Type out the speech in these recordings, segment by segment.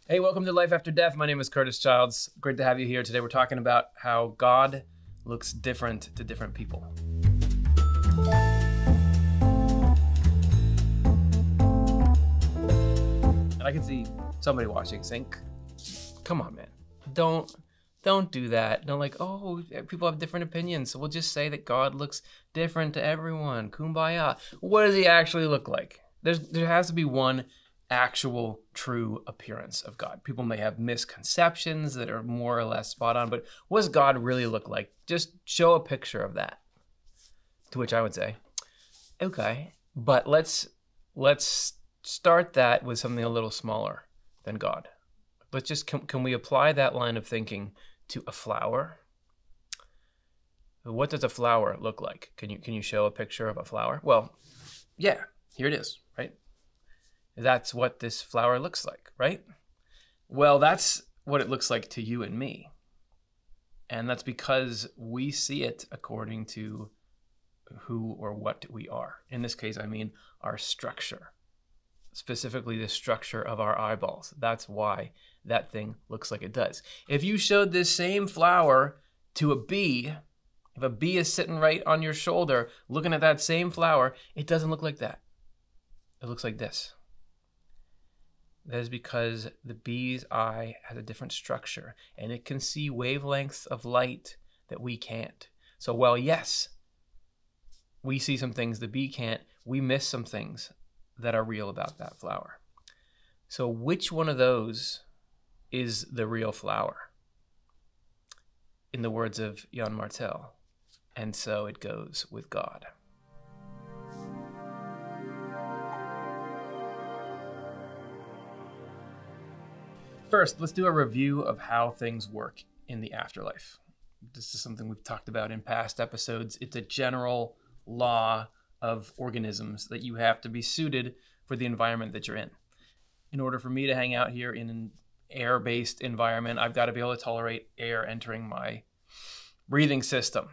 Hey, welcome to Life After Death. My name is Curtis Childs. Great to have you here. Today we're talking about how God looks different to different people. And I can see somebody watching saying, come on, man. Don't do that. Don't people have different opinions, so we'll just say that God looks different to everyone. Kumbaya. What does he actually look like? There has to be one actual true appearance of God. People may have misconceptions that are more or less spot on, but what does God really look like? Just show a picture of that. To which I would say, okay, but let's start that with something a little smaller than God. Let's just, can we apply that line of thinking to a flower? What does a flower look like? Can you show a picture of a flower? Well, yeah, here it is, right? That's what this flower looks like, right? Well, that's what it looks like to you and me. And that's because we see it according to who or what we are. In this case, I mean our structure, specifically the structure of our eyeballs. That's why that thing looks like it does. If you showed this same flower to a bee, if a bee is sitting right on your shoulder looking at that same flower, it doesn't look like that. It looks like this. That is because the bee's eye has a different structure and it can see wavelengths of light that we can't. So while yes, we see some things the bee can't, we miss some things that are real about that flower. So which one of those is the real flower? In the words of Jan Martel, and so it goes with God. First, let's do a review of how things work in the afterlife. This is something we've talked about in past episodes. It's a general law of organisms that you have to be suited for the environment that you're in. In order for me to hang out here in an air-based environment, I've got to be able to tolerate air entering my breathing system.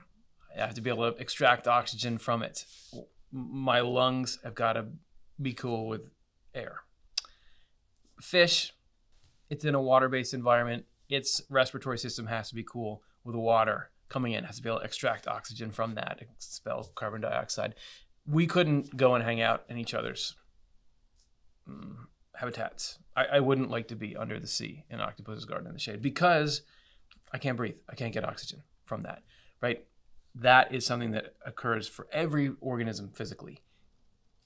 I have to be able to extract oxygen from it. My lungs have got to be cool with air. Fish, it's in a water-based environment. Its respiratory system has to be cool with water coming in. It has to be able to extract oxygen from that, expel carbon dioxide. We couldn't go and hang out in each other's habitats. I wouldn't like to be under the sea in an octopus's garden in the shade because I can't breathe. I can't get oxygen from that, right? That is something that occurs for every organism physically.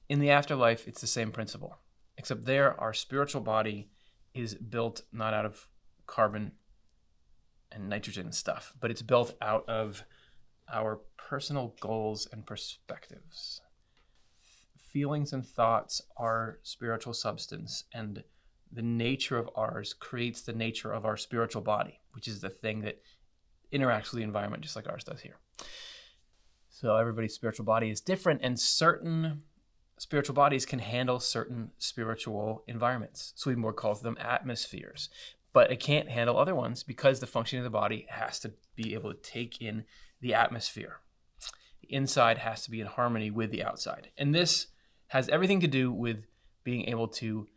In the afterlife, it's the same principle, except there our spiritual body is built not out of carbon and nitrogen stuff, but it's built out of our personal goals and perspectives. Feelings and thoughts are spiritual substance, and the nature of ours creates the nature of our spiritual body, which is the thing that interacts with the environment just like ours does here. So everybody's spiritual body is different, and certain spiritual bodies can handle certain spiritual environments. Swedenborg calls them atmospheres, but it can't handle other ones because the function of the body has to be able to take in the atmosphere. The inside has to be in harmony with the outside. And this has everything to do with being able to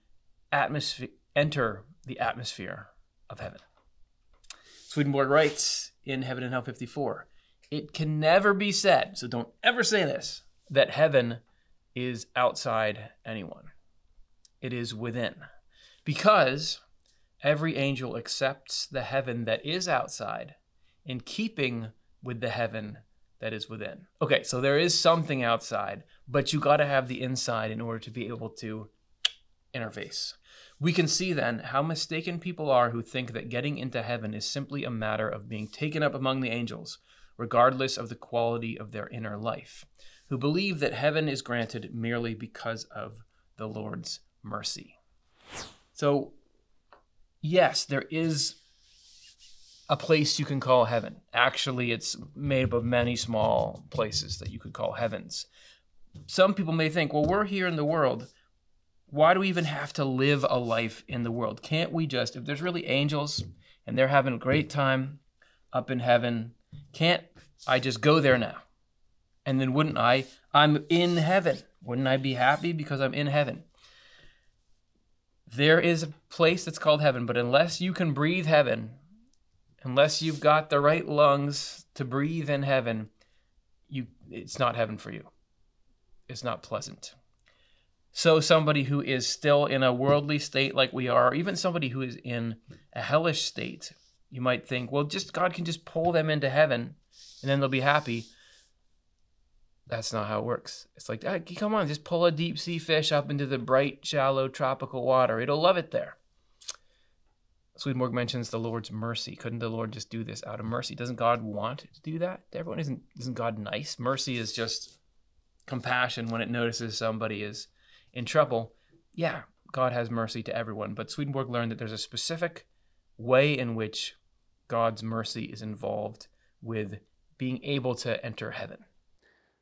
enter the atmosphere of heaven. Swedenborg writes in Heaven and Hell 54, it can never be said, so don't ever say this, that heaven is outside anyone. It is within. Because every angel accepts the heaven that is outside in keeping with the heaven that is within. Okay, so there is something outside, but you got to have the inside in order to be able to interface. We can see then how mistaken people are who think that getting into heaven is simply a matter of being taken up among the angels, regardless of the quality of their inner life, who believe that heaven is granted merely because of the Lord's mercy. So, yes, there is a place you can call heaven. Actually, it's made up of many small places that you could call heavens. Some people may think, well, we're here in the world. Why do we even have to live a life in the world? Can't we just, if there's really angels and they're having a great time up in heaven, can't I just go there now? And then wouldn't I'm in heaven. Wouldn't I be happy because I'm in heaven? There is a place that's called heaven, but unless you can breathe heaven, unless you've got the right lungs to breathe in heaven, it's not heaven for you. It's not pleasant. So somebody who is still in a worldly state like we are, or even somebody who is in a hellish state, you might think, well, God can just pull them into heaven and then they'll be happy. That's not how it works. It's like, come on, just pull a deep sea fish up into the bright, shallow, tropical water. It'll love it there. Swedenborg mentions the Lord's mercy. Couldn't the Lord just do this out of mercy? Doesn't God want to do that to everyone? Isn't God nice? Mercy is just compassion when it notices somebody is in trouble. Yeah, God has mercy to everyone. But Swedenborg learned that there's a specific way in which God's mercy is involved with being able to enter heaven.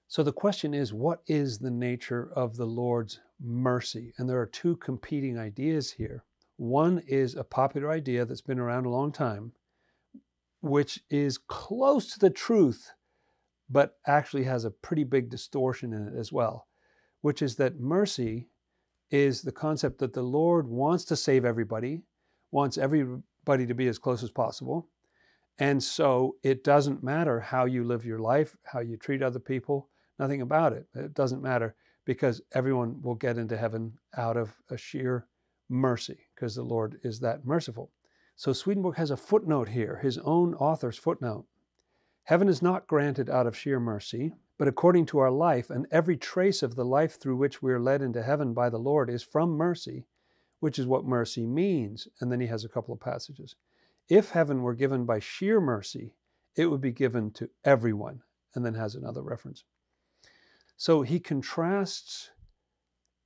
So the question is, what is the nature of the Lord's mercy? And there are two competing ideas here. One is a popular idea that's been around a long time, which is close to the truth, but actually has a pretty big distortion in it as well, which is that mercy is the concept that the Lord wants to save everybody, wants everybody to be as close as possible. And so it doesn't matter how you live your life, how you treat other people, nothing about it. It doesn't matter because everyone will get into heaven out of a sheer mercy because the Lord is that merciful. So Swedenborg has a footnote here, his own author's footnote. Heaven is not granted out of sheer mercy, but according to our life, and every trace of the life through which we are led into heaven by the Lord is from mercy, which is what mercy means. And then he has a couple of passages. If heaven were given by sheer mercy, it would be given to everyone, and then has another reference. So he contrasts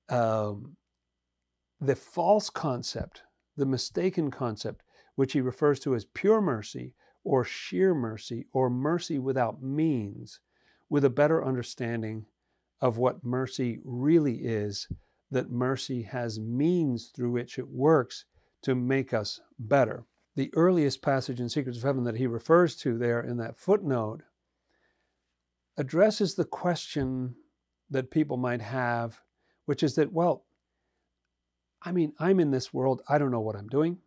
the false concept, the mistaken concept, which he refers to as pure mercy or sheer mercy or mercy without means, with a better understanding of what mercy really is, that mercy has means through which it works to make us better. The earliest passage in Secrets of Heaven that he refers to there in that footnote addresses the question that people might have, which is that, well, I'm in this world, I don't know what I'm doing.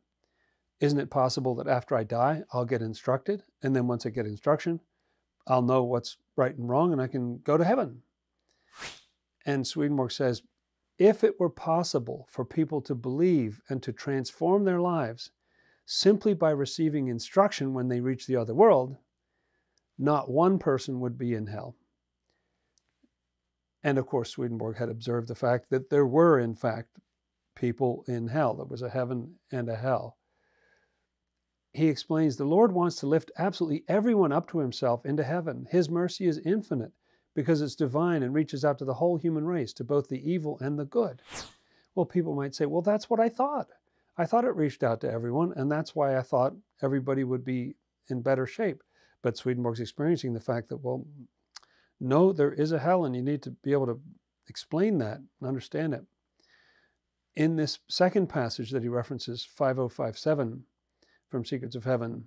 Isn't it possible that after I die, I'll get instructed? And then once I get instruction, I'll know what's right and wrong and I can go to heaven. And Swedenborg says, if it were possible for people to believe and to transform their lives simply by receiving instruction when they reach the other world, not one person would be in hell. And of course, Swedenborg had observed the fact that there were, in fact, people in hell. There was a heaven and a hell. He explains the Lord wants to lift absolutely everyone up to himself into heaven. His mercy is infinite because it's divine and reaches out to the whole human race, to both the evil and the good. Well, people might say, well, that's what I thought. I thought it reached out to everyone, and that's why I thought everybody would be in better shape. But Swedenborg's experiencing the fact that, well, no, there is a hell, and you need to be able to explain that and understand it. In this second passage that he references, 5057 from Secrets of Heaven,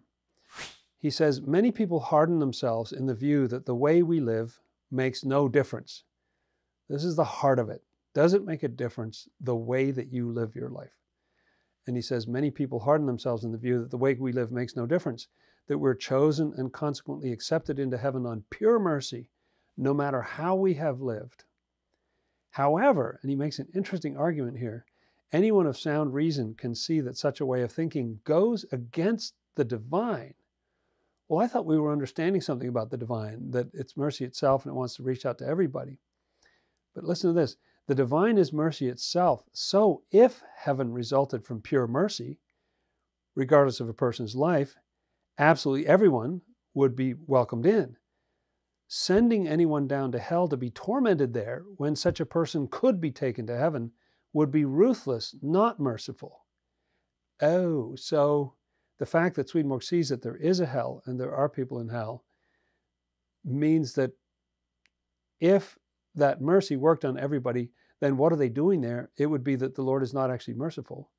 he says, many people harden themselves in the view that the way we live makes no difference. This is the heart of it. Does it make a difference the way that you live your life? And he says, many people harden themselves in the view that the way we live makes no difference, that we're chosen and consequently accepted into heaven on pure mercy, no matter how we have lived. However, and he makes an interesting argument here, anyone of sound reason can see that such a way of thinking goes against the divine. Well, I thought we were understanding something about the divine, that it's mercy itself and it wants to reach out to everybody. But listen to this. The divine is mercy itself. So if heaven resulted from pure mercy, regardless of a person's life, absolutely everyone would be welcomed in. Sending anyone down to hell to be tormented there when such a person could be taken to heaven would be ruthless, not merciful. Oh, so the fact that Swedenborg sees that there is a hell and there are people in hell means that if that mercy worked on everybody, then what are they doing there? It would be that the Lord is not actually merciful.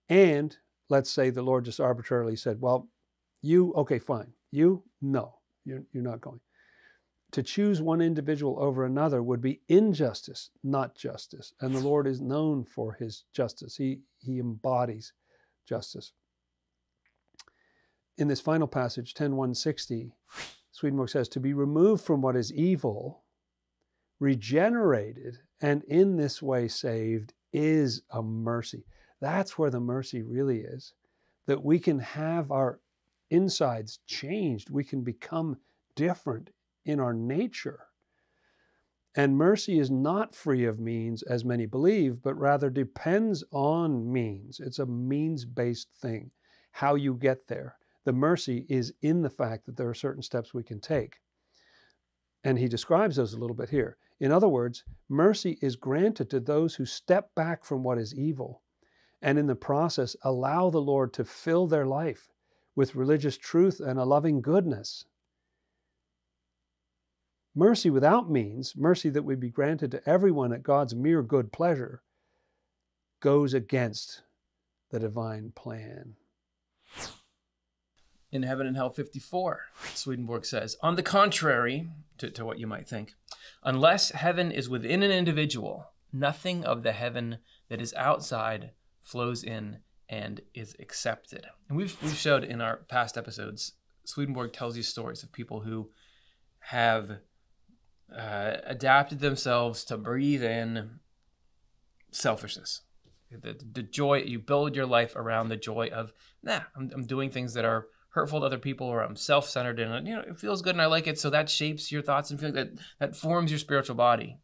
And let's say the Lord just arbitrarily said, well, you, okay, fine. You, no, you're not going. to choose one individual over another would be injustice, not justice. And the Lord is known for his justice. He embodies justice. In this final passage, 10:160, Swedenborg says, to be removed from what is evil, regenerated, and in this way saved is a mercy. That's where the mercy really is, that we can have our insides changed. We can become different in our nature. And mercy is not free of means, as many believe, but rather depends on means. It's a means-based thing, how you get there. The mercy is in the fact that there are certain steps we can take. And he describes those a little bit here. In other words, mercy is granted to those who step back from what is evil and in the process allow the Lord to fill their life with religious truth and a loving goodness. Mercy without means, mercy that would be granted to everyone at God's mere good pleasure, goes against the divine plan. In Heaven and Hell 54, Swedenborg says, on the contrary to what you might think, unless heaven is within an individual, nothing of the heaven that is outside flows in and is accepted. And we've showed in our past episodes, Swedenborg tells you stories of people who have adapted themselves to breathe in selfishness. The joy, you build your life around the joy of, I'm doing things that are hurtful to other people, or I'm self-centered, and it feels good and I like it, so that shapes your thoughts and feelings, that forms your spiritual body.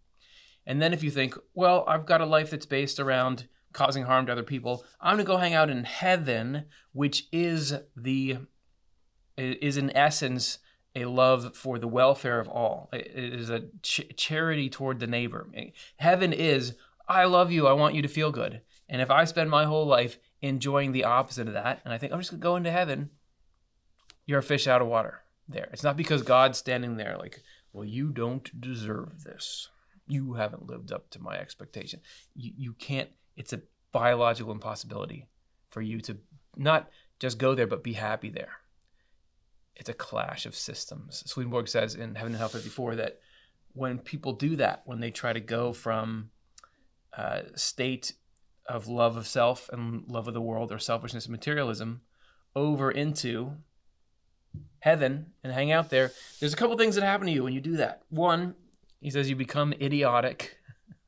And then if you think, well, I've got a life that's based around causing harm to other people, I'm going to go hang out in heaven, which is in essence a love for the welfare of all. It is a charity toward the neighbor. Heaven is, I love you, I want you to feel good. And if I spend my whole life enjoying the opposite of that, and I think I'm just going to go into heaven, you're a fish out of water there. It's not because God's standing there like, well, you don't deserve this. You haven't lived up to my expectation. You can't, it's a biological impossibility for you to not just go there, but be happy there. It's a clash of systems. Swedenborg says in Heaven and Hell 54 that when people do that, when they try to go from a state of love of self and love of the world, or selfishness and materialism, over into heaven and hang out there, there's a couple things that happen to you when you do that. One, he says you become idiotic.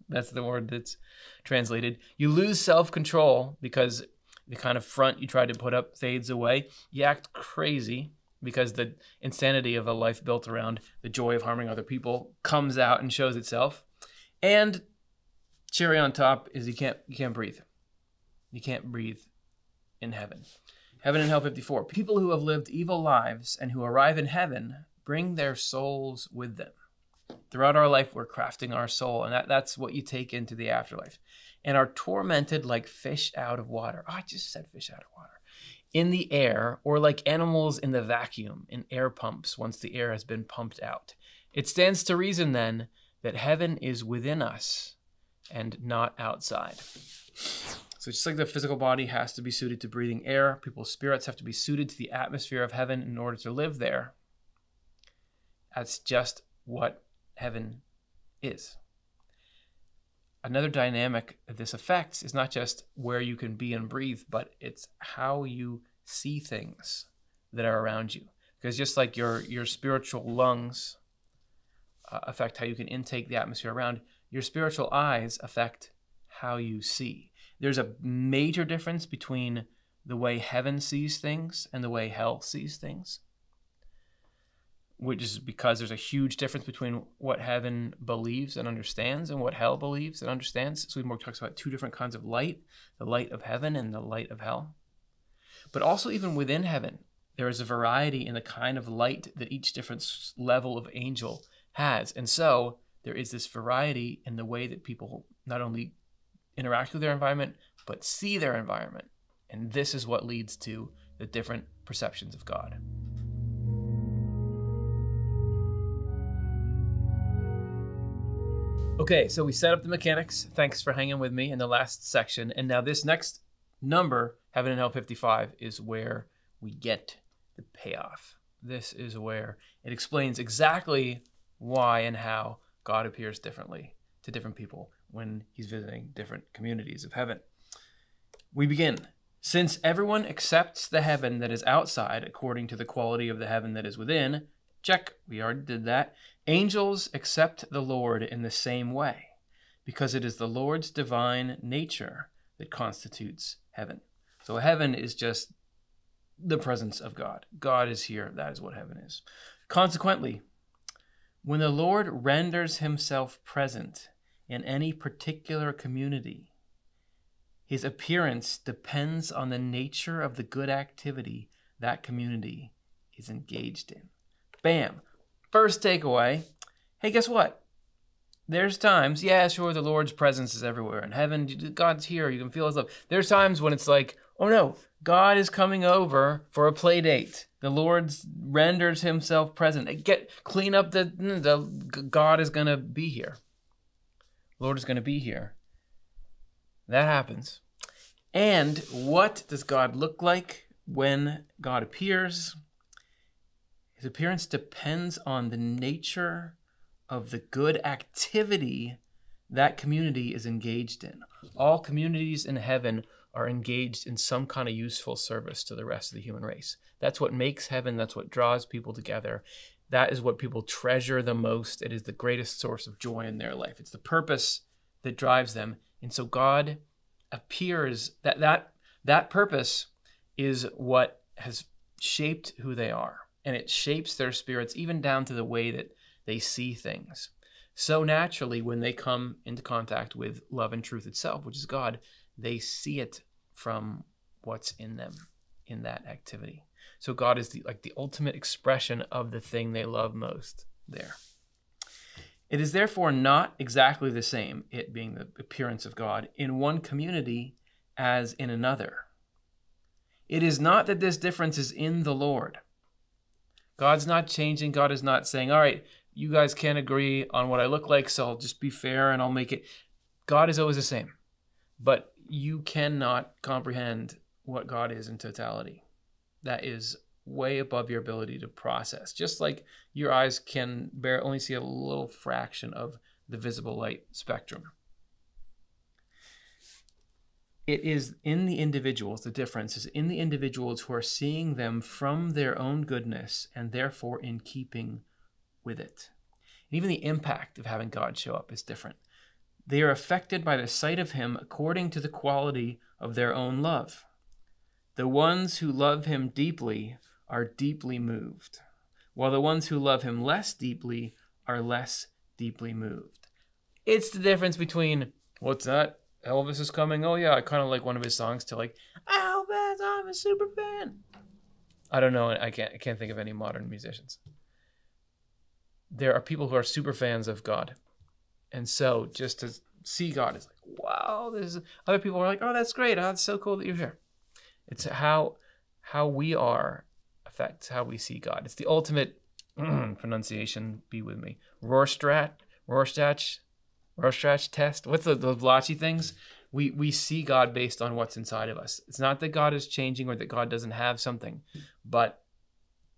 That's the word that's translated. You lose self-control because the kind of front you try to put up fades away. You act crazy because the insanity of a life built around the joy of harming other people comes out and shows itself. And cherry on top is you can't breathe. You can't breathe in heaven. Heaven and Hell 54. People who have lived evil lives and who arrive in heaven bring their souls with them. Throughout our life, we're crafting our soul, and that's what you take into the afterlife, and are tormented like fish out of water. Oh, I just said fish out of water. In the air, or like animals in the vacuum, in air pumps, once the air has been pumped out. It stands to reason, then, that heaven is within us and not outside. So just like the physical body has to be suited to breathing air, people's spirits have to be suited to the atmosphere of heaven in order to live there. That's just what heaven is. Another dynamic that this affects is not just where you can be and breathe, but it's how you see things that are around you. Because just like your spiritual lungs affect how you can intake the atmosphere around, your spiritual eyes affect how you see. There's a major difference between the way heaven sees things and the way hell sees things, which is because there's a huge difference between what heaven believes and understands and what hell believes and understands. Swedenborg talks about two different kinds of light, the light of heaven and the light of hell. But also even within heaven, there is a variety in the kind of light that each different level of angel has. And so there is this variety in the way that people not only interact with their environment, but see their environment. And this is what leads to the different perceptions of God. Okay, so we set up the mechanics. Thanks for hanging with me in the last section. And now this next number, Heaven and Hell 55, is where we get the payoff. This is where it explains exactly why and how God appears differently to different people when he's visiting different communities of heaven. We begin. Since everyone accepts the heaven that is outside according to the quality of the heaven that is within, check, we already did that. Angels accept the Lord in the same way, because it is the Lord's divine nature that constitutes heaven. So heaven is just the presence of God. God is here. That is what heaven is. Consequently, when the Lord renders himself present in any particular community, his appearance depends on the nature of the good activity that community is engaged in. Bam. First takeaway. Hey, guess what? There's times, yeah, sure, the Lord's presence is everywhere. In heaven, God's here. You can feel his love. There's times when it's like, oh no, God is coming over for a play date. The Lord renders himself present. Clean up God is going to be here. The Lord is going to be here. That happens. And what does God look like when God appears? His appearance depends on the nature of the good activity that community is engaged in. All communities in heaven are engaged in some kind of useful service to the rest of the human race. That's what makes heaven. That's what draws people together. That is what people treasure the most. It is the greatest source of joy in their life. It's the purpose that drives them. And so God appears, that purpose is what has shaped who they are. And it shapes their spirits even down to the way that they see things. So naturally, when they come into contact with love and truth itself, which is God, they see it from what's in them in that activity. So God is the ultimate expression of the thing they love most there. It is therefore not exactly the same, it being the appearance of God, in one community as in another. It is not that this difference is in the Lord. God's not changing. God is not saying, all right, you guys can't agree on what I look like, so I'll just be fair and I'll make it. God is always the same. But you cannot comprehend what God is in totality. That is way above your ability to process. Just like your eyes can only see a little fraction of the visible light spectrum. It is in the individuals, the difference is in the individuals who are seeing them from their own goodness and therefore in keeping with it. And even the impact of having God show up is different. They are affected by the sight of him according to the quality of their own love. The ones who love him deeply are deeply moved, while the ones who love him less deeply are less deeply moved. It's the difference between, what's that? Elvis is coming. Oh yeah, I kind of like one of his songs to like, Elvis, I'm a super fan. I don't know. I can't think of any modern musicians. There are people who are super fans of God. And so just to see God is like, wow, other people are like, oh, that's great. Oh, it's so cool that you're here. It's how we are affects how we see God. It's the ultimate pronunciation. Be with me. Rorschach test. What's the blotchy things? We see God based on what's inside of us. It's not that God is changing or that God doesn't have something, but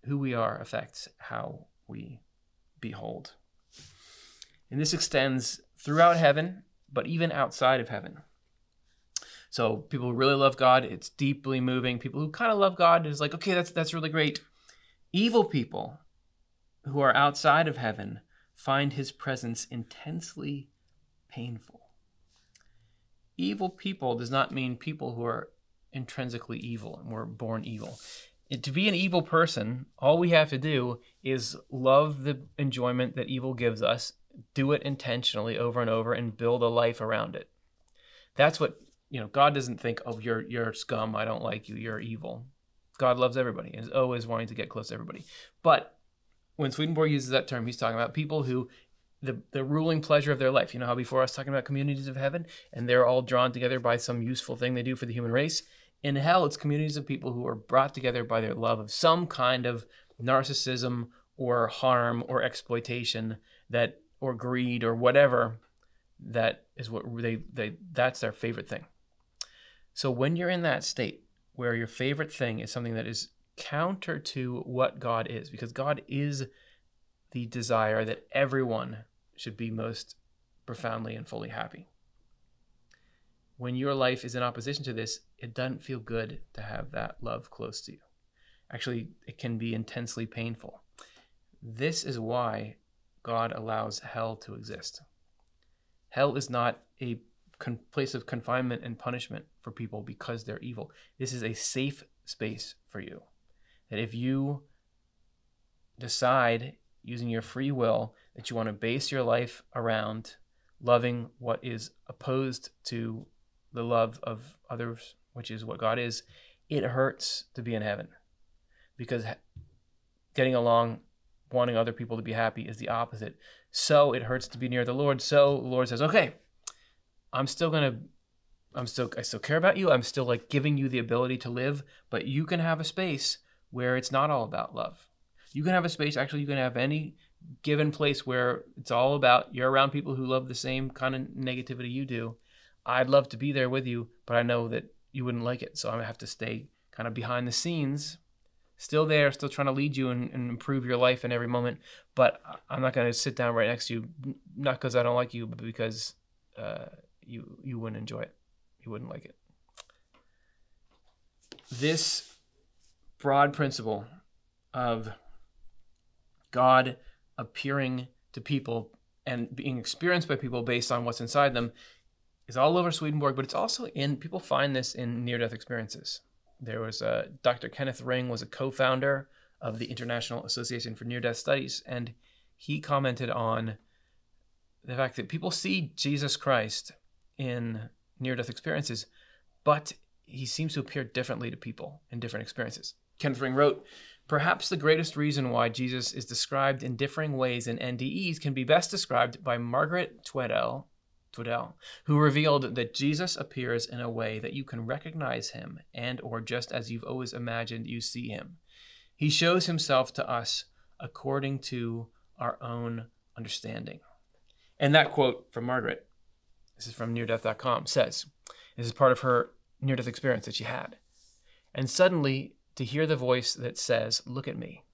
who we are affects how we behold. And this extends throughout heaven, but even outside of heaven. So people who really love God, it's deeply moving. People who kind of love God is like, okay, that's really great. Evil people who are outside of heaven find his presence intensely painful. Evil people does not mean people who are intrinsically evil and were born evil. To be an evil person, all we have to do is love the enjoyment that evil gives us, do it intentionally over and over, and build a life around it. That's what, God doesn't think, oh, you're scum, I don't like you, you're evil. God loves everybody and is always wanting to get close to everybody. But when Swedenborg uses that term, he's talking about people who, the ruling pleasure of their life. You know how before I was talking about communities of heaven, and they're all drawn together by some useful thing they do for the human race? In hell, it's communities of people who are brought together by their love of some kind of narcissism or harm or exploitation or greed or whatever. That is what that's their favorite thing. So when you're in that state where your favorite thing is something that is counter to what God is, because God is the desire that everyone should be most profoundly and fully happy. When your life is in opposition to this, it doesn't feel good to have that love close to you. Actually, it can be intensely painful. This is why God allows hell to exist. Hell is not a place of confinement and punishment for people because they're evil. This is a safe space for you. That if you decide, using your free will, that you want to base your life around loving what is opposed to the love of others, which is what God is, it hurts to be in heaven. Because getting along, wanting other people to be happy is the opposite. So it hurts to be near the Lord. So the Lord says, okay, I still care about you. I'm still like giving you the ability to live, but you can have a space where it's not all about love. You can have a space, actually you can have any given place where it's all about, you're around people who love the same kind of negativity you do. I'd love to be there with you, but I know that you wouldn't like it. So I'm gonna have to stay kind of behind the scenes, still there, still trying to lead you and improve your life in every moment. But I'm not gonna sit down right next to you, not because I don't like you, but because you wouldn't enjoy it. You wouldn't like it. This broad principle of God appearing to people and being experienced by people based on what's inside them is all over Swedenborg, but it's also people find this in near-death experiences. There was Dr. Kenneth Ring was a co-founder of the International Association for Near-Death Studies, and he commented on the fact that people see Jesus Christ in near-death experiences, but he seems to appear differently to people in different experiences. Kenneth Ring wrote, "Perhaps the greatest reason why Jesus is described in differing ways in NDEs can be best described by Margaret Tweddell, who revealed that Jesus appears in a way that you can recognize him and or just as you've always imagined you see him. He shows himself to us according to our own understanding." And that quote from Margaret, this is from neardeath.com, says, this is part of her near-death experience that she had. "And suddenly, to hear the voice that says, 'Look at me.'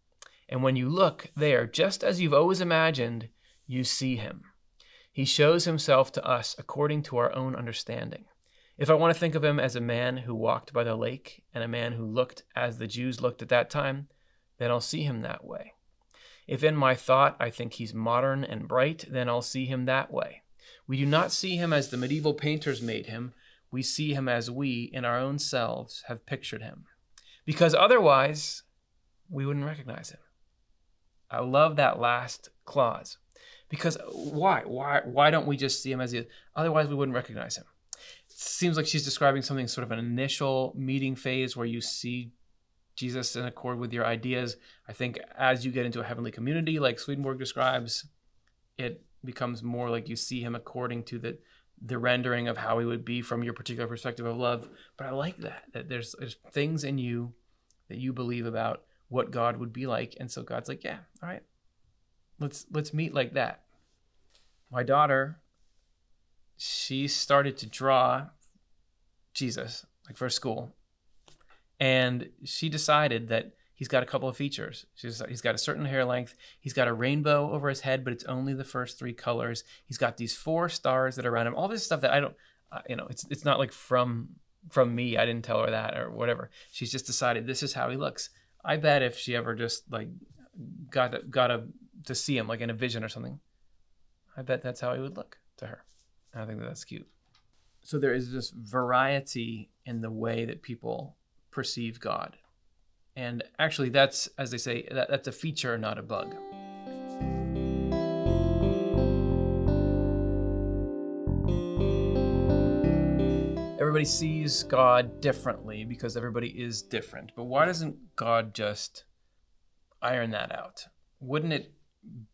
And when you look there, just as you've always imagined, you see him. He shows himself to us according to our own understanding. If I want to think of him as a man who walked by the lake and a man who looked as the Jews looked at that time, then I'll see him that way. If in my thought I think he's modern and bright, then I'll see him that way. We do not see him as the medieval painters made him. We see him as we, in our own selves, have pictured him. Because otherwise, we wouldn't recognize him." I love that last clause. Because why don't we just see him as he is? Otherwise, we wouldn't recognize him. It seems like she's describing something sort of an initial meeting phase where you see Jesus in accord with your ideas. I think as you get into a heavenly community, like Swedenborg describes, it becomes more like you see him according to the rendering of how he would be from your particular perspective of love. But I like that there's things in you that you believe about what God would be like. And so God's like, yeah, all right, let's meet like that. My daughter, she started to draw Jesus, like for school. And she decided that he's got a couple of features. He's got a certain hair length. He's got a rainbow over his head, but it's only the first 3 colors. He's got these 4 stars that are around him. All this stuff that I don't, it's not like from me. I didn't tell her that or whatever. She's just decided this is how he looks. I bet if she ever just like got to see him like in a vision or something, I bet that's how he would look to her. And I think that's cute. So there is this variety in the way that people perceive God. And actually that's, as they say, that's a feature, not a bug. Everybody sees God differently because everybody is different. But why doesn't God just iron that out? Wouldn't it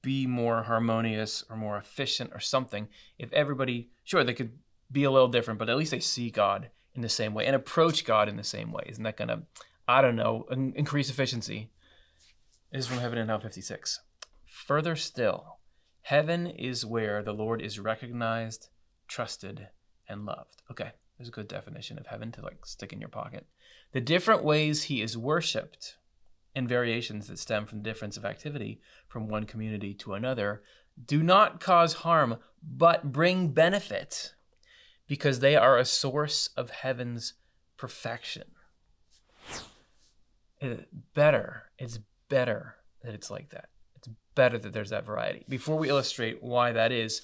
be more harmonious or more efficient or something if everybody, sure, they could be a little different, but at least they see God in the same way and approach God in the same way? Isn't that going to, I don't know, increase efficiency? This is from Heaven and Hell 56. Further still, heaven is where the Lord is recognized, trusted, and loved. Okay, there's a good definition of heaven to like stick in your pocket. The different ways he is worshipped and variations that stem from the difference of activity from one community to another do not cause harm, but bring benefit, because they are a source of heaven's perfection. It's better that it's like that. It's better that there's that variety. Before we illustrate why that is,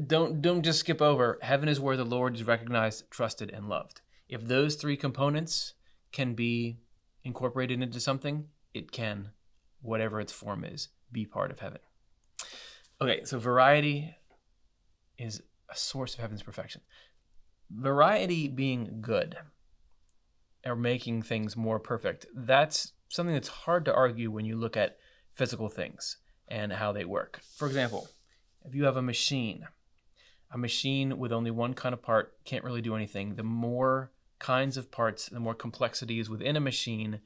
don't just skip over. Heaven is where the Lord is recognized, trusted, and loved. If those three components can be incorporated into something, it can, whatever its form is, be part of heaven. Okay, so variety is a source of heaven's perfection. Variety being good or making things more perfect, that's something that's hard to argue when you look at physical things and how they work. For example, if you have a machine with only one kind of part can't really do anything. The more kinds of parts, the more complexity is within a machine,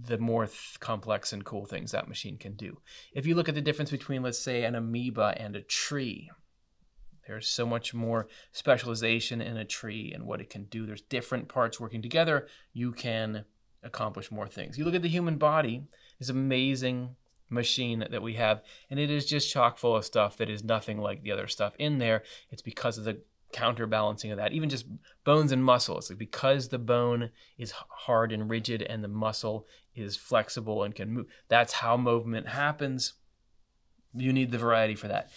the more complex and cool things that machine can do. If you look at the difference between, let's say, an amoeba and a tree, there's so much more specialization in a tree and what it can do. There's different parts working together. You can accomplish more things. You look at the human body, this amazing machine that we have, and it is just chock full of stuff that is nothing like the other stuff in there. It's because of the counterbalancing of that. Even just bones and muscle. It's like because the bone is hard and rigid and the muscle is flexible and can move. That's how movement happens. You need the variety for that.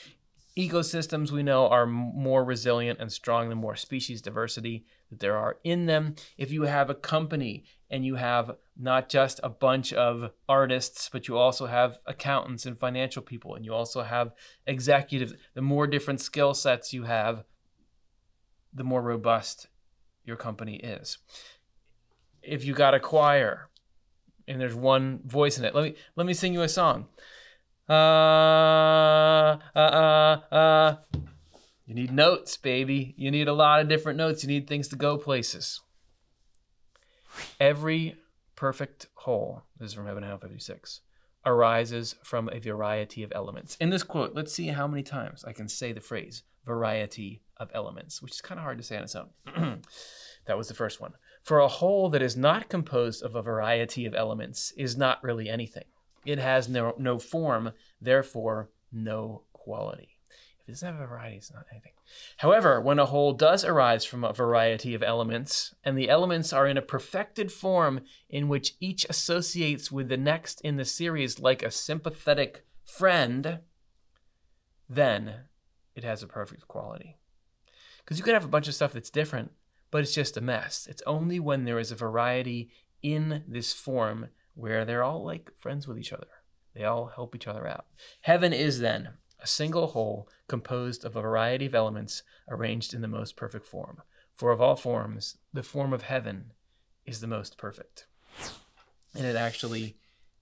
Ecosystems, we know, are more resilient and strong the more species diversity that there are in them. If you have a company and you have not just a bunch of artists, but you also have accountants and financial people, and you also have executives, the more different skill sets you have, the more robust your company is. If you got a choir and there's one voice in it, let me sing you a song. You need notes, baby. You need a lot of different notes. You need things to go places. Every perfect whole, this is from Heaven and Hell 56, arises from a variety of elements. In this quote, let's see how many times I can say the phrase variety of elements, which is kind of hard to say on its own. That was the first one. For a whole that is not composed of a variety of elements is not really anything. It has no form, therefore no quality. If it doesn't have a variety, it's not anything. However, when a whole does arise from a variety of elements, and the elements are in a perfected form in which each associates with the next in the series like a sympathetic friend, then it has a perfect quality. Because you could have a bunch of stuff that's different, but it's just a mess. It's only when there is a variety in this form where they're all like friends with each other. They all help each other out. Heaven is then a single whole composed of a variety of elements arranged in the most perfect form. For of all forms, the form of heaven is the most perfect. And it actually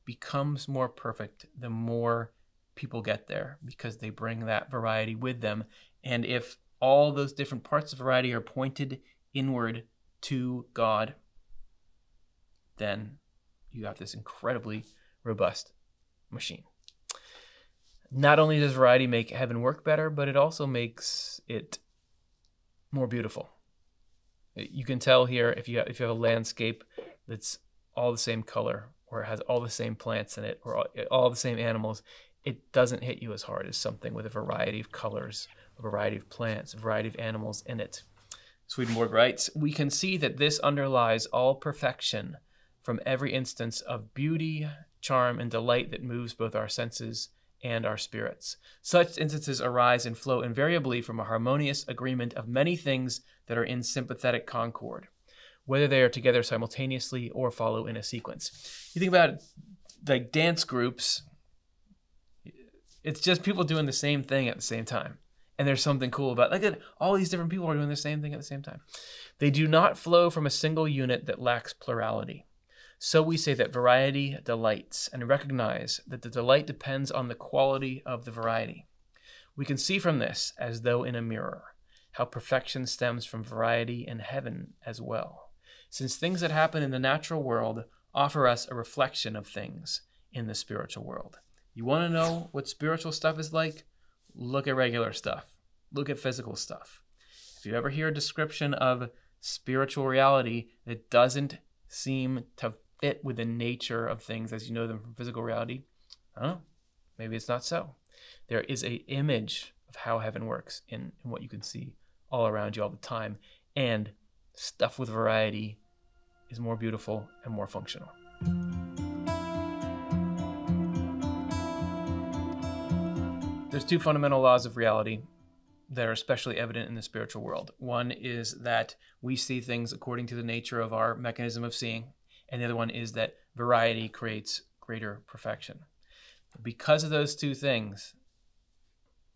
becomes more perfect the more people get there, because they bring that variety with them. And if all those different parts of variety are pointed inward to God, then you got this incredibly robust machine. Not only does variety make heaven work better, but it also makes it more beautiful. You can tell here if you have a landscape that's all the same color, or it has all the same plants in it, or all the same animals, it doesn't hit you as hard as something with a variety of colors, a variety of plants, a variety of animals in it. Swedenborg writes, "We can see that this underlies all perfection from every instance of beauty, charm, and delight that moves both our senses and our spirits. Such instances arise and flow invariably from a harmonious agreement of many things that are in sympathetic concord, whether they are together simultaneously or follow in a sequence." You think about like dance groups, it's just people doing the same thing at the same time. And there's something cool about it. Like all these different people are doing the same thing at the same time. They do not flow from a single unit that lacks plurality. So we say that variety delights, and recognize that the delight depends on the quality of the variety. We can see from this, as though in a mirror, how perfection stems from variety in heaven as well, since things that happen in the natural world offer us a reflection of things in the spiritual world. You want to know what spiritual stuff is like? Look at regular stuff. Look at physical stuff. If you ever hear a description of spiritual reality that doesn't seem to fit with the nature of things as you know them from physical reality, I don't know, maybe it's not so. There is an image of how heaven works in what you can see all around you all the time. And stuff with variety is more beautiful and more functional. There's two fundamental laws of reality that are especially evident in the spiritual world. One is that we see things according to the nature of our mechanism of seeing, and the other one is that variety creates greater perfection. Because of those two things,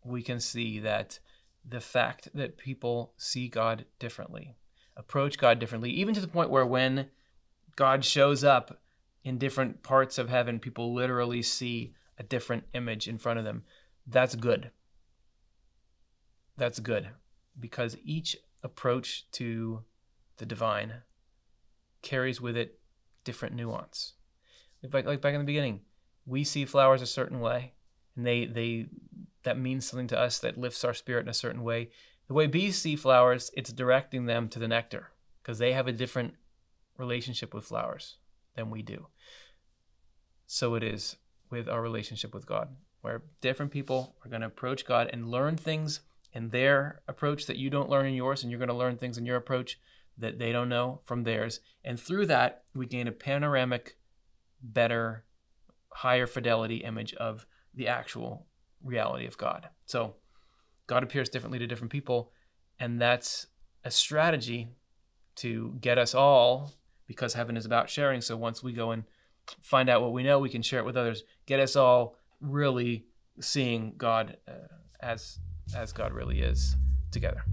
we can see that the fact that people see God differently, approach God differently, even to the point where when God shows up in different parts of heaven, people literally see a different image in front of them. That's good. That's good, because each approach to the divine carries with it different nuance. Like back in the beginning, we see flowers a certain way, and that means something to us, that lifts our spirit in a certain way. The way bees see flowers, it's directing them to the nectar, because they have a different relationship with flowers than we do. So it is with our relationship with God, where different people are going to approach God and learn things in their approach that you don't learn in yours, and you're going to learn things in your approach that they don't know from theirs. And through that, we gain a panoramic, better, higher fidelity image of the actual reality of God. So God appears differently to different people, and that's a strategy to get us all, because heaven is about sharing. So once we go and find out what we know, we can share it with others, get us all really seeing God as God really is together.